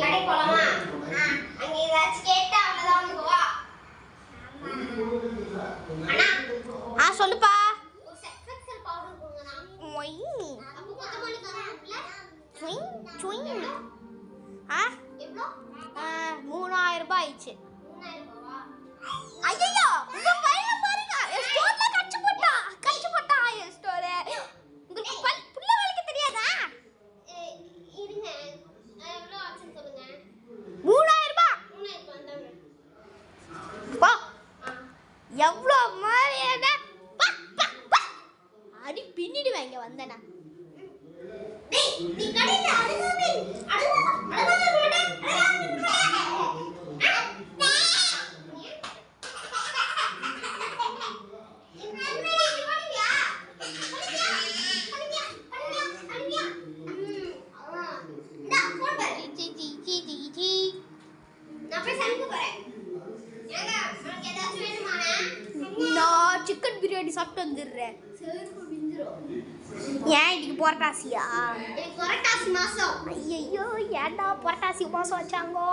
கடை போலாமா? அங்க ஏதாச்சும் கேட்டா அவ்வளவுதான் உனக்கு வா. அண்ணா சொல்லுப்பா. ஒரு செக்ஸல் பவுடர் கொடுங்கண்ணா. ஒய் அப்ப கொத்தமல்லி தரேன்ல. ட்விங் ட்விங். எவ்வளோ? 3000 ரூபாய் ஆயிச்சு. 3000 ரூபாவா? ஐயோ உங்க பையன் பாருங்க ஸ்டோர்ல கட்சி போட்டா ஸ்டோர். உங்களுக்கு புள்ள வலிக்க தெரியாதா? இருங்க எவ்வளோ ஆச்சுன்னு சொல்லுங்க. 3000 ரூபாய். 3000 ரூபாய் பா. எவ்வளோ மாதிரியான அடி பின்னிடுவேன் இங்க வந்தேனா. டேய் நீ கடையில அடங்காதே சிக்கன் பிரியாணி சாப்பிட்டு வந்துடுறேன். ஏன் இன்னைக்கு புரட்டாசியா? புரட்டாசி மாசம். ஐயோ ஏன்டா புரட்டாசி மாசம் வச்சாங்கோ?